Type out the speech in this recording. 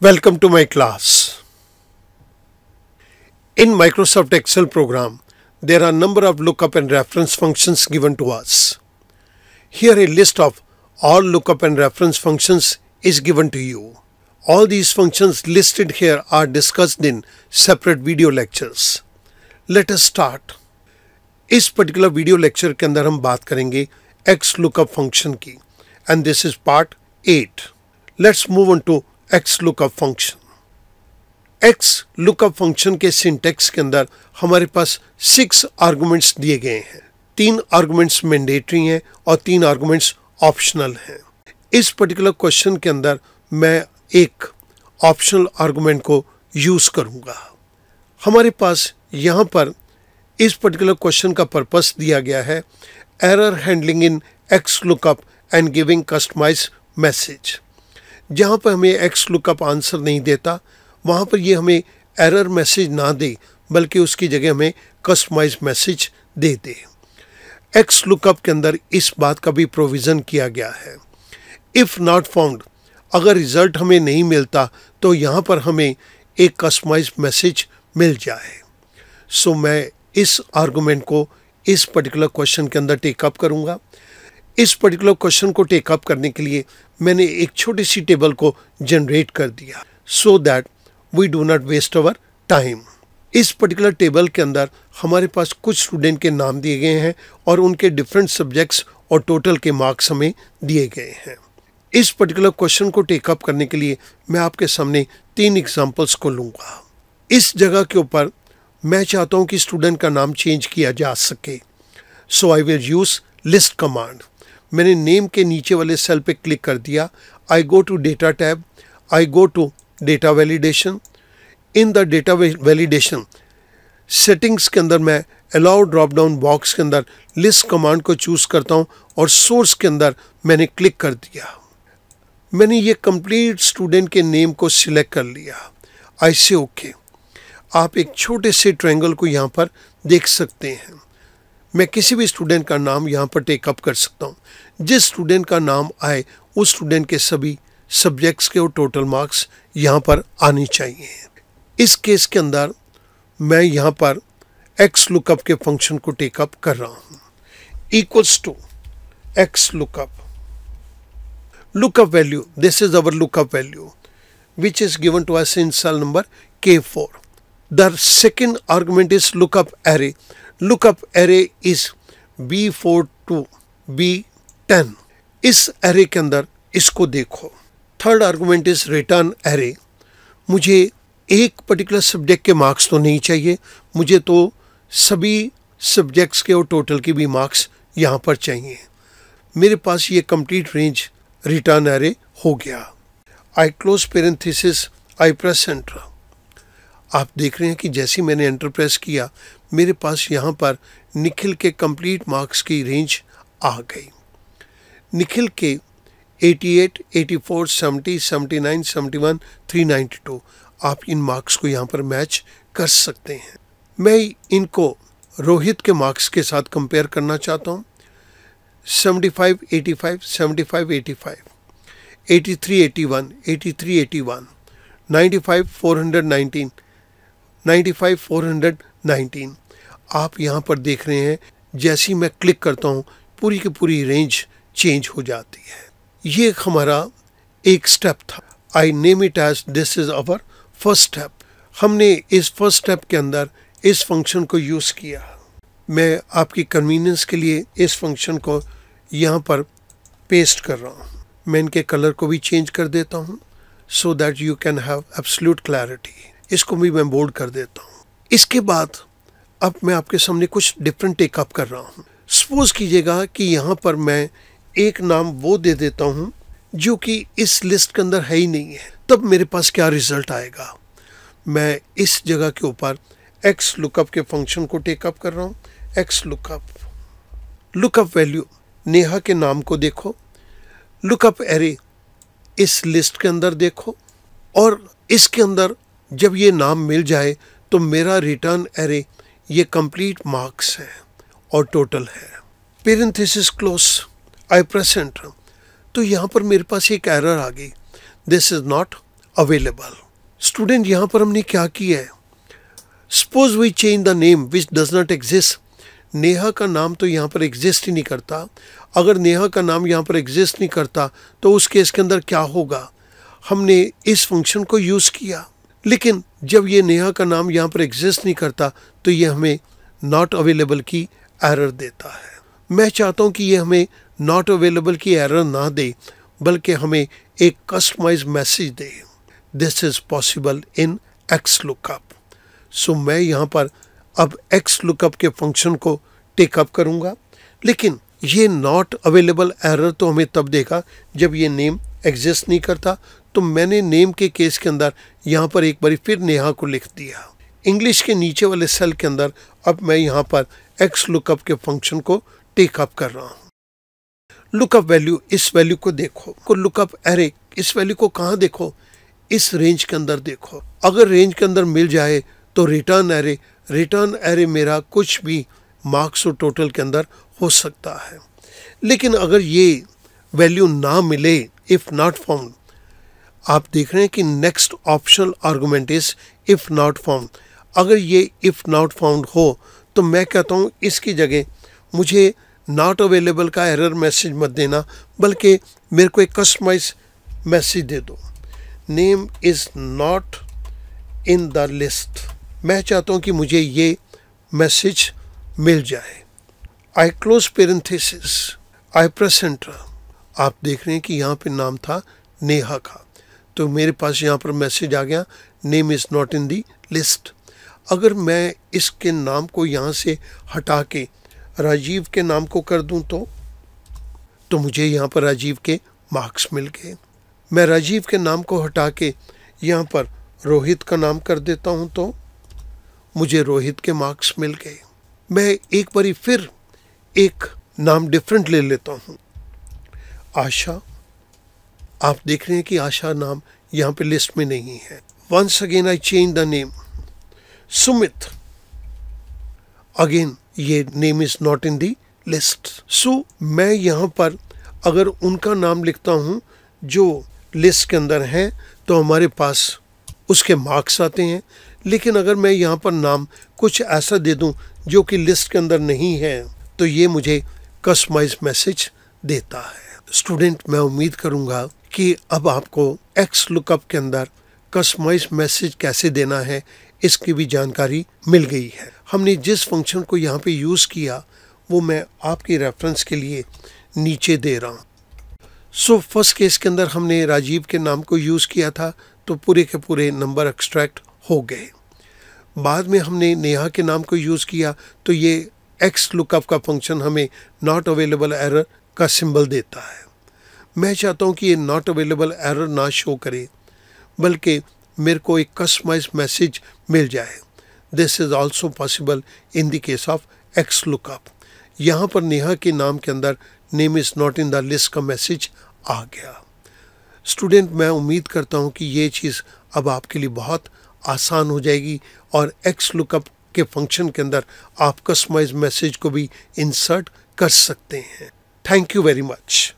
Welcome to my class. In Microsoft Excel program, there are a number of lookup and reference functions given to us. Here a list of all lookup and reference functions is given to you. All these functions listed here are discussed in separate video lectures. Let us start. इस particular video lecture के अंदर हम बात करेंगे X lookup function की, and this is part 8. Let's move on to X lookup function. X lookup function के syntax के अंदर हमारे पास 6 आर्गुमेंट्स दिए गए हैं. 3 आर्गुमेंट्स मैंडेटरी हैं और 3 आर्गुमेंट्स ऑप्शनल हैं. इस पर्टिकुलर क्वेश्चन के अंदर मैं एक ऑप्शनल आर्गुमेंट को यूज करूंगा. हमारे पास यहाँ पर इस पर्टिकुलर क्वेश्चन का पर्पस दिया गया है error handling in X lookup and giving customised message. जहाँ पर हमें X lookup आंसर नहीं देता, वहाँ पर ये हमें एरर मैसेज ना दे बल्कि उसकी जगह हमें कस्टमाइज मैसेज दे दे. X lookup के अंदर इस बात का भी प्रोविज़न किया गया है. इफ़ नॉट फाउंड, अगर रिज़ल्ट हमें नहीं मिलता तो यहाँ पर हमें एक कस्टमाइज मैसेज मिल जाए. सो मैं इस आर्गुमेंट को इस पर्टिकुलर क्वेश्चन के अंदर टेकअप करूँगा. इस पर्टिकुलर क्वेश्चन को टेकअप करने के लिए मैंने एक छोटी सी टेबल को जनरेट कर दिया so that we do not waste our time. इस पर्टिकुलर टेबल के अंदर हमारे पास कुछ स्टूडेंट के नाम दिए गए हैं और उनके डिफरेंट सब्जेक्ट्स और टोटल के मार्क्स हमें दिए गए हैं. इस पर्टिकुलर क्वेश्चन को टेकअप करने के लिए मैं आपके सामने 3 एग्जाम्पल्स को लूँगा. इस जगह के ऊपर मैं चाहता हूँ कि स्टूडेंट का नाम चेंज किया जा सके. So I will use list command. मैंने नेम के नीचे वाले सेल पे क्लिक कर दिया. I go to data tab, I go to data validation. In the data validation settings के अंदर मैं अलाउ ड्रॉप डाउन बॉक्स के अंदर लिस्ट कमांड को चूज़ करता हूं और सोर्स के अंदर मैंने क्लिक कर दिया. मैंने ये कंप्लीट स्टूडेंट के नेम को सिलेक्ट कर लिया. आई से ओके. आप एक छोटे से ट्रायंगल को यहाँ पर देख सकते हैं. मैं किसी भी स्टूडेंट का नाम यहाँ पर टेकअप कर सकता हूँ. जिस स्टूडेंट का नाम आए उस स्टूडेंट के सभी सब्जेक्ट्स के और टोटल मार्क्स यहाँ पर आने चाहिए. इस केस के अंदर मैं यहाँ पर X lookup के फंक्शन को टेकअप कर रहा हूँ. Equals to X lookup. Lookup value, this is our lookup value which is given to us in cell number K4. The second argument is lookup array. Lookup array is B4 to B10. इस array के अंदर इसको देखो. Third argument is return array. मुझे एक particular subject के marks तो नहीं चाहिए, मुझे तो सभी सब्जेक्ट्स के और टोटल के भी मार्क्स यहाँ पर चाहिए. मेरे पास ये कंप्लीट रेंज रिटर्न array हो गया. आई क्लोज पेरेंथेसिस, आई प्रेस एंटर. आप देख रहे हैं कि जैसे मैंने एंटर प्रेस किया मेरे पास यहाँ पर निखिल के कंप्लीट मार्क्स की रेंज आ गई. निखिल के 88, 84, 70, 79, 71, 392 आप इन मार्क्स को यहाँ पर मैच कर सकते हैं. मैं इनको रोहित के मार्क्स के साथ कंपेयर करना चाहता हूँ. 75, 85, 75, 85, 83, 81, 83, 81, 95, 419, 95, 419. आप यहाँ पर देख रहे हैं जैसे ही मैं क्लिक करता हूँ पूरी की पूरी रेंज चेंज हो जाती है. ये हमारा एक स्टेप था. I name it as this is our first step. हमने इस फर्स्ट स्टेप के अंदर इस फंक्शन को यूज़ किया. मैं आपकी कन्वीनियंस के लिए इस फंक्शन को यहाँ पर पेस्ट कर रहा हूँ. मैं इनके कलर को भी चेंज कर देता हूँ so that you can have absolute clarity. इसको भी मैं बोल्ड कर देता हूँ. इसके बाद अब मैं आपके सामने कुछ डिफरेंट टेकअप कर रहा हूँ. सपोज कीजिएगा कि यहाँ पर मैं एक नाम वो दे देता हूँ जो कि इस लिस्ट के अंदर है ही नहीं है. तब मेरे पास क्या रिजल्ट आएगा. मैं इस जगह के ऊपर X lookup के फंक्शन को टेकअप कर रहा हूँ. X lookup वैल्यू नेहा के नाम को देखो. लुकअप एरे इस लिस्ट के अंदर देखो और इसके अंदर जब ये नाम मिल जाए तो मेरा रिटर्न एरे ये कंप्लीट मार्क्स है और टोटल है. Parenthesis close, I press enter. तो यहाँ पर मेरे पास एक एरर आ गई. This is not available. Student यहाँ पर हमने क्या किया है, suppose we change the name which does not exist. Neha का नाम तो यहाँ पर एग्जिस्ट ही नहीं करता। अगर नेहा का नाम यहाँ पर एग्जिस्ट नहीं करता तो उस केस के अंदर क्या होगा, हमने इस फंक्शन को यूज़ किया, लेकिन जब ये नेहा का नाम यहाँ पर एग्जिस्ट नहीं करता तो ये हमें नॉट अवेलेबल की एरर देता है। मैं चाहता हूँ कि ये हमें नॉट अवेलेबल की एरर ना दे, बल्कि हमें एक कस्टमाइज मैसेज दे। This is possible in X lookup. So मैं यहाँ पर अब एक्स लुकअप के फंक्शन को टेकअप करूँगा, लेकिन ये नॉट अवेलेबल एरर तो हमें तब देगा जब ये नेम एग्जिस्ट नहीं करता। तो मैंने नेम के केस के अंदर यहाँ पर एक बार फिर नेहा को लिख दिया। इंग्लिश के नीचे वाले सेल के अंदर अब मैं यहाँ पर एक्स लुकअप के फंक्शन को टेकअप कर रहा हूँ। लुकअप वैल्यू, इस वैल्यू को देखो, को लुकअप एरे, इस वैल्यू को कहाँ देखो, इस रेंज के अंदर देखो। अगर रेंज के अंदर मिल जाए तो रिटर्न एरे, रिटर्न एरे मेरा कुछ भी मार्क्स और टोटल के अंदर हो सकता है। लेकिन अगर ये वैल्यू ना मिले, इफ़ नॉट फाउंड, आप देख रहे हैं कि next optional argument is if not found. अगर ये इफ़ नॉट फाउंड हो तो मैं कहता हूँ इसकी जगह मुझे नॉट अवेलेबल का एरर मैसेज मत देना, बल्कि मेरे को एक कस्टमाइज मैसेज दे दो, name is not in the list. मैं चाहता हूँ कि मुझे ये मैसेज मिल जाए। आई क्लोज पेरेंथेसिस, आई प्रेस एंटर। आप देख रहे हैं कि यहाँ पे नाम था नेहा का, तो मेरे पास यहाँ पर मैसेज आ गया, name is not in the list. अगर मैं इसके नाम को यहाँ से हटा के राजीव के नाम को कर दूँ तो मुझे यहाँ पर राजीव के मार्क्स मिल गए। मैं राजीव के नाम को हटा के यहाँ पर रोहित का नाम कर देता हूँ तो मुझे रोहित के मार्क्स मिल गए। मैं एक बारी फिर एक नाम डिफरेंट ले लेता हूँ, आशा। आप देख रहे हैं कि आशा नाम यहाँ पे लिस्ट में नहीं है। Once again I change the name, Sumit, again ये name is not in the list. So मैं यहाँ पर अगर उनका नाम लिखता हूँ जो लिस्ट के अंदर हैं तो हमारे पास उसके मार्क्स आते हैं, लेकिन अगर मैं यहाँ पर नाम कुछ ऐसा दे दूँ जो कि लिस्ट के अंदर नहीं है तो ये मुझे कस्टमाइज मैसेज देता है। स्टूडेंट, मैं उम्मीद करूँगा कि अब आपको एक्स लुकअप के अंदर कस्टमाइज मैसेज कैसे देना है इसकी भी जानकारी मिल गई है। हमने जिस फंक्शन को यहाँ पे यूज़ किया वो मैं आपके रेफरेंस के लिए नीचे दे रहा हूँ। सो फर्स्ट केस के अंदर हमने राजीव के नाम को यूज़ किया था तो पूरे के पूरे नंबर एक्सट्रैक्ट हो गए। बाद में हमने नेहा के नाम को यूज़ किया तो ये एक्स लुकअप का फंक्शन हमें नॉट अवेलेबल एरर का सिंबल देता है। मैं चाहता हूँ कि ये नॉट अवेलेबल एरर ना शो करे, बल्कि मेरे को एक कस्टमाइज मैसेज मिल जाए। This is also possible in the case of x lookup. यहाँ पर नेहा के नाम के अंदर name is not in the list का मैसेज आ गया। स्टूडेंट, मैं उम्मीद करता हूँ कि ये चीज़ अब आपके लिए बहुत आसान हो जाएगी और एक्स लुकअप के फंक्शन के अंदर आप कस्टमाइज मैसेज को भी इंसर्ट कर सकते हैं। Thank you very much.